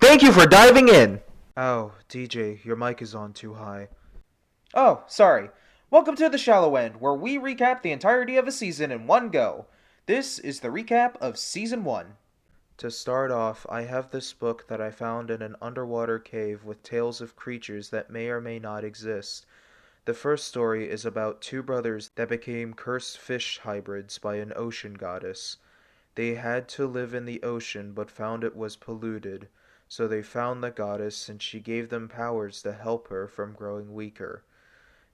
Thank you for diving in! Oh, DJ, your mic is on too high. Oh, sorry. Welcome to the Shallow End, where we recap the entirety of a season in one go. This is the recap of Season 1. To start off, I have this book that I found in an underwater cave with tales of creatures that may or may not exist. The first story is about two brothers that became cursed fish hybrids by an ocean goddess. They had to live in the ocean but found it was polluted, so they found the goddess and she gave them powers to help her from growing weaker.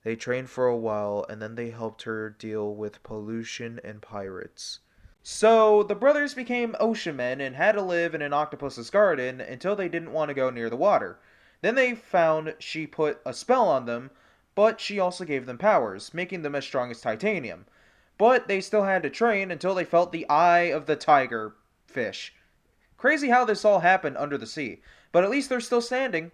They trained for a while and then they helped her deal with pollution and pirates. So, the brothers became ocean men and had to live in an octopus's garden until they didn't want to go near the water. Then they found she put a spell on them, but she also gave them powers, making them as strong as titanium. But they still had to train until they felt the eye of the tiger fish. Crazy how this all happened under the sea, but at least they're still standing.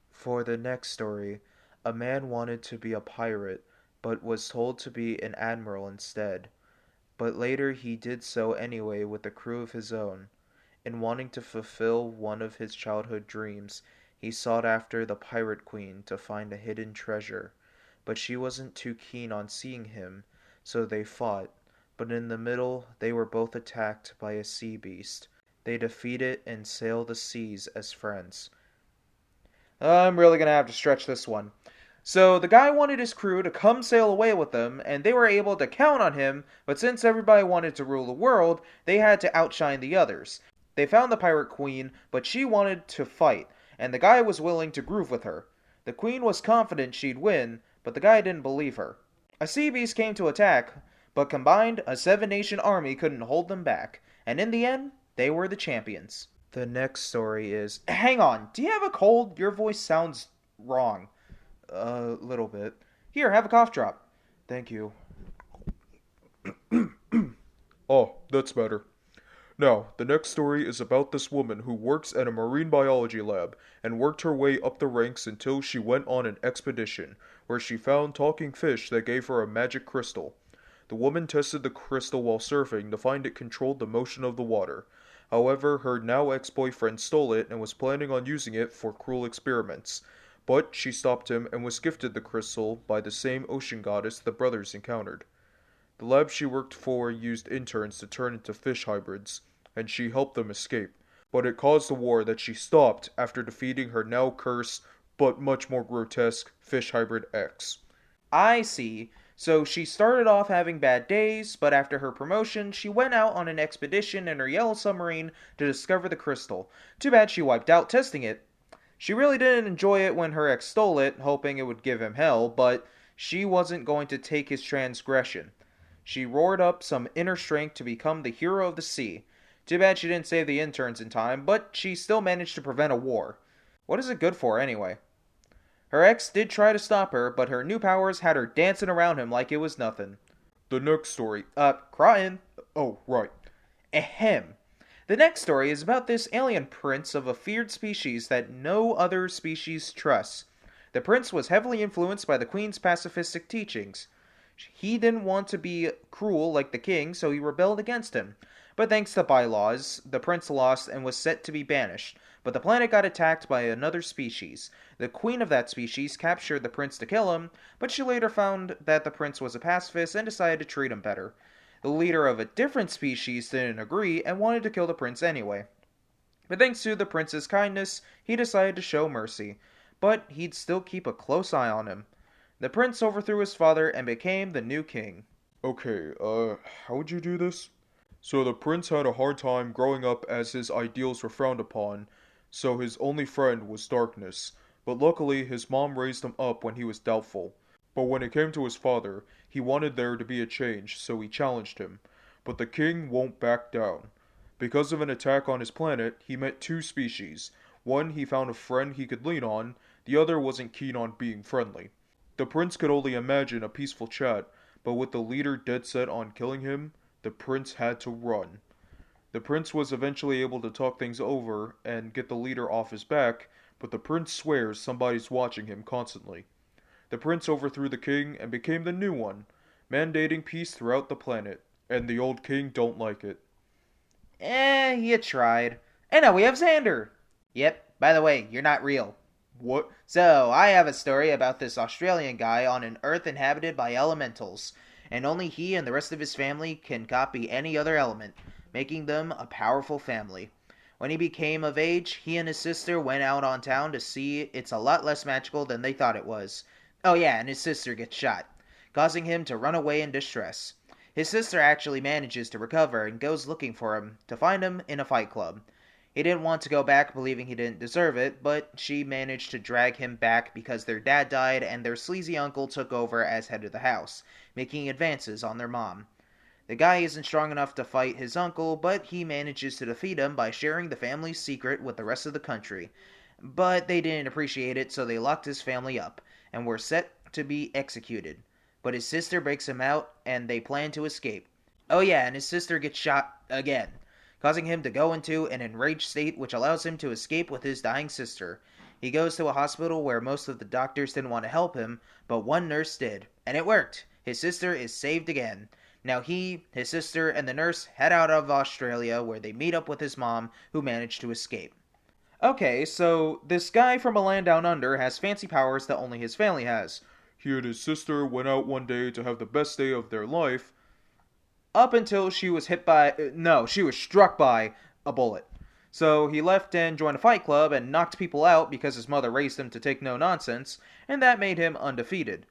For the next story, a man wanted to be a pirate, but was told to be an admiral instead. But later he did so anyway with a crew of his own. In wanting to fulfill one of his childhood dreams, he sought after the pirate queen to find a hidden treasure. But she wasn't too keen on seeing him, so they fought. But in the middle, they were both attacked by a sea beast. They defeat it and sail the seas as friends. I'm really gonna have to stretch this one. So the guy wanted his crew to come sail away with them, and they were able to count on him, but since everybody wanted to rule the world, they had to outshine the others. They found the pirate queen, but she wanted to fight, and the guy was willing to groove with her. The queen was confident she'd win, but the guy didn't believe her. A sea beast came to attack, but combined, a 7-nation army couldn't hold them back, and in the end, they were the champions. The next story is... Hang on, do you have a cold? Your voice sounds wrong. A little bit. Here, have a cough drop. Thank you. Oh, that's better. Now, the next story is about this woman who works at a marine biology lab and worked her way up the ranks until she went on an expedition where she found talking fish that gave her a magic crystal. The woman tested the crystal while surfing to find it controlled the motion of the water. However, her now ex-boyfriend stole it and was planning on using it for cruel experiments. But she stopped him and was gifted the crystal by the same ocean goddess the brothers encountered. The lab she worked for used interns to turn into fish hybrids, and she helped them escape. But it caused a war that she stopped after defeating her now cursed, but much more grotesque, fish hybrid ex. I see. So she started off having bad days, but after her promotion, she went out on an expedition in her yellow submarine to discover the crystal. Too bad she wiped out testing it. She really didn't enjoy it when her ex stole it, hoping it would give him hell, but she wasn't going to take his transgression. She roared up some inner strength to become the hero of the sea. Too bad she didn't save the interns in time, but she still managed to prevent a war. What is it good for, anyway? Her ex did try to stop her, but her new powers had her dancing around him like it was nothing. The next story. Crying. Oh, right. Ahem. The next story is about this alien prince of a feared species that no other species trusts. The prince was heavily influenced by the queen's pacifistic teachings. He didn't want to be cruel like the king, so he rebelled against him. But thanks to bylaws, the prince lost and was set to be banished. But the planet got attacked by another species. The queen of that species captured the prince to kill him, but she later found that the prince was a pacifist and decided to treat him better. The leader of a different species didn't agree and wanted to kill the prince anyway. But thanks to the prince's kindness, he decided to show mercy. But he'd still keep a close eye on him. The prince overthrew his father and became the new king. Okay, how would you do this? So the prince had a hard time growing up as his ideals were frowned upon, so his only friend was darkness. But luckily, his mom raised him up when he was doubtful. But when it came to his father, he wanted there to be a change, so he challenged him. But the king won't back down. Because of an attack on his planet, he met two species. One, he found a friend he could lean on, the other wasn't keen on being friendly. The prince could only imagine a peaceful chat, but with the leader dead set on killing him, the prince had to run. The prince was eventually able to talk things over and get the leader off his back, but the prince swears somebody's watching him constantly. The prince overthrew the king and became the new one, mandating peace throughout the planet, and the old king don't like it. You tried. And now we have Xander. Yep, by the way, you're not real. What? So, I have a story about this Australian guy on an Earth inhabited by elementals, and only he and the rest of his family can copy any other element, making them a powerful family. When he became of age, he and his sister went out on town to see it's a lot less magical than they thought it was. Oh, yeah, and his sister gets shot, causing him to run away in distress. His sister actually manages to recover and goes looking for him to find him in a fight club. He didn't want to go back believing he didn't deserve it, but she managed to drag him back because their dad died and their sleazy uncle took over as head of the house, making advances on their mom. The guy isn't strong enough to fight his uncle, but he manages to defeat him by sharing the family's secret with the rest of the country. But they didn't appreciate it, so they locked his family up and were set to be executed. But his sister breaks him out, and they plan to escape. Oh yeah, and his sister gets shot again, causing him to go into an enraged state which allows him to escape with his dying sister. He goes to a hospital where most of the doctors didn't want to help him, but one nurse did, and it worked. His sister is saved again. Now he, his sister, and the nurse head out of Australia where they meet up with his mom, who managed to escape. Okay, so this guy from a land down under has fancy powers that only his family has. He and his sister went out one day to have the best day of their life. Up until she was hit by. No, she was struck by a bullet. So he left and joined a fight club and knocked people out because his mother raised him to take no nonsense, and that made him undefeated.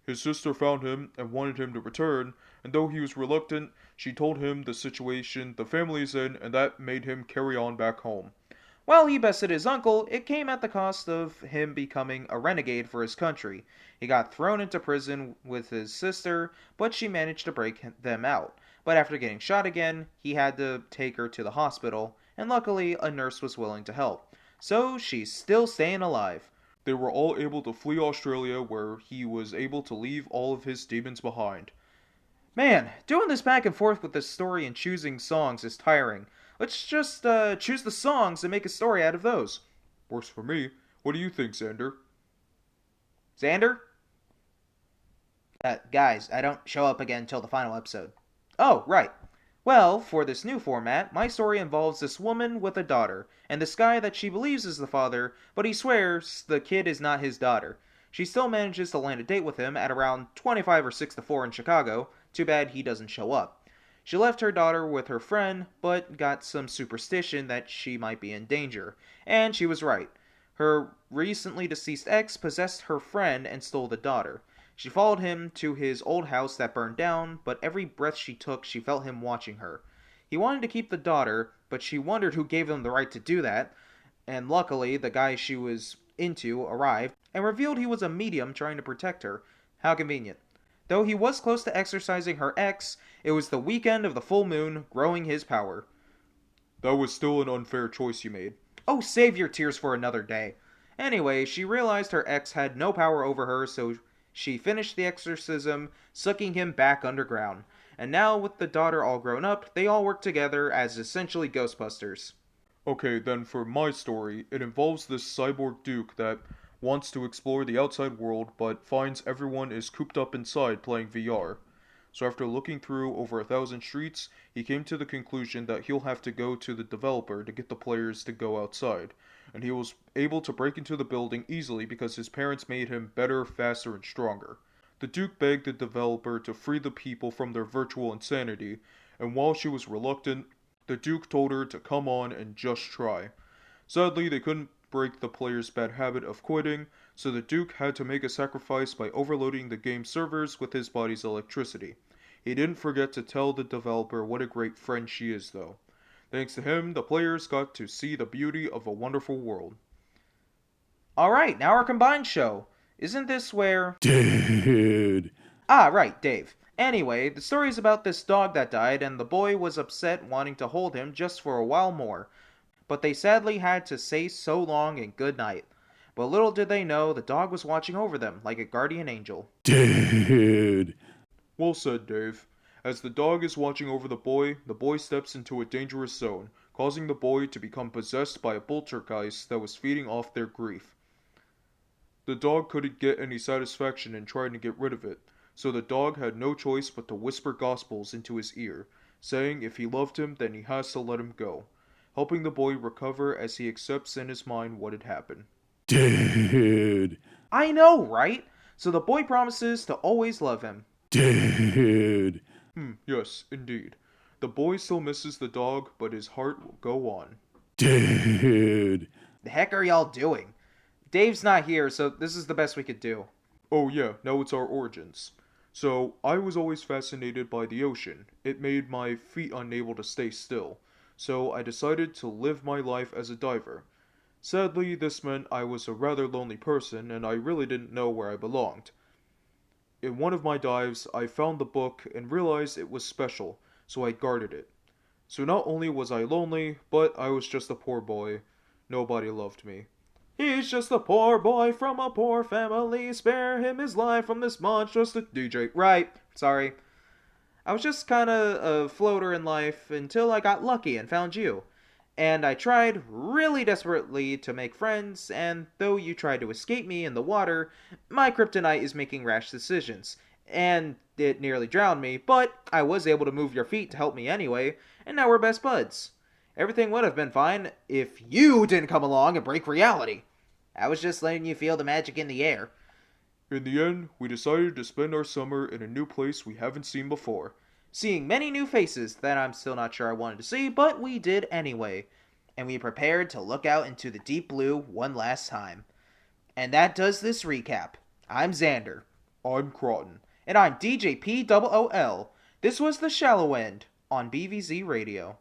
His sister found him and wanted him to return, and though he was reluctant, she told him the situation the family is in, and that made him carry on back home. While he bested his uncle, it came at the cost of him becoming a renegade for his country. He got thrown into prison with his sister, but she managed to break them out. But after getting shot again, he had to take her to the hospital, and luckily a nurse was willing to help. So she's still staying alive. They were all able to flee Australia, where he was able to leave all of his demons behind. Man, doing this back and forth with this story and choosing songs is tiring. Let's just choose the songs and make a story out of those. Works for me. What do you think, Xander? Xander? Guys, I don't show up again until the final episode. Oh, right. Well, for this new format, my story involves this woman with a daughter, and this guy that she believes is the father, but he swears the kid is not his daughter. She still manages to land a date with him at around 25 or 6 to 4 in Chicago. Too bad he doesn't show up. She left her daughter with her friend, but got some superstition that she might be in danger. And she was right. Her recently deceased ex possessed her friend and stole the daughter. She followed him to his old house that burned down, but every breath she took, she felt him watching her. He wanted to keep the daughter, but she wondered who gave him the right to do that. And luckily, the guy she was into arrived and revealed he was a medium trying to protect her. How convenient. Though he was close to exorcising her ex, it was the weekend of the full moon, growing his power. That was still an unfair choice you made. Oh, save your tears for another day. Anyway, she realized her ex had no power over her, so she finished the exorcism, sucking him back underground. And now, with the daughter all grown up, they all work together as essentially Ghostbusters. Okay, then for my story, it involves this cyborg duke that wants to explore the outside world but finds everyone is cooped up inside playing VR. So after looking through over 1,000 streets, he came to the conclusion that he'll have to go to the developer to get the players to go outside. And he was able to break into the building easily because his parents made him better, faster, and stronger. The Duke begged the developer to free the people from their virtual insanity, and while she was reluctant, the Duke told her to come on and just try. Sadly, they couldn't break the player's bad habit of quitting, so the Duke had to make a sacrifice by overloading the game's servers with his body's electricity. He didn't forget to tell the developer what a great friend she is, though. Thanks to him, the players got to see the beauty of a wonderful world. Alright, now our combined show. Isn't this where... Dude. Ah, right, Dave. Anyway, the story is about this dog that died, and the boy was upset wanting to hold him just for a while more. But they sadly had to say so long and good night. But little did they know, the dog was watching over them like a guardian angel. Dude. Well said, Dave. As the dog is watching over the boy steps into a dangerous zone, causing the boy to become possessed by a poltergeist that was feeding off their grief. The dog couldn't get any satisfaction in trying to get rid of it, so the dog had no choice but to whisper gospels into his ear, saying if he loved him, then he has to let him go. helping the boy recover as he accepts in his mind what had happened. Dude. I know, right? So the boy promises to always love him. Dude. Yes, indeed. The boy still misses the dog, but his heart will go on. Dude. The heck are y'all doing? Dave's not here, so this is the best we could do. Oh yeah, now it's our origins. So, I was always fascinated by the ocean. It made my feet unable to stay still. So, I decided to live my life as a diver. Sadly, this meant I was a rather lonely person and I really didn't know where I belonged. In one of my dives, I found the book and realized it was special, so I guarded it. So not only was I lonely, but I was just a poor boy. Nobody loved me. He's just a poor boy from a poor family. Spare him his life from this monstrous DJ. Right, sorry. I was just kinda a floater in life until I got lucky and found you. And I tried really desperately to make friends, and though you tried to escape me in the water, my kryptonite is making rash decisions. And it nearly drowned me, but I was able to move your feet to help me anyway, and now we're best buds. Everything would have been fine if you didn't come along and break reality. I was just letting you feel the magic in the air. In the end, we decided to spend our summer in a new place we haven't seen before. Seeing many new faces that I'm still not sure I wanted to see, but we did anyway. And we prepared to look out into the deep blue one last time. And that does this recap. I'm Xander. I'm Croton. And I'm DJPOOL. This was The Shallow End on BVZ Radio.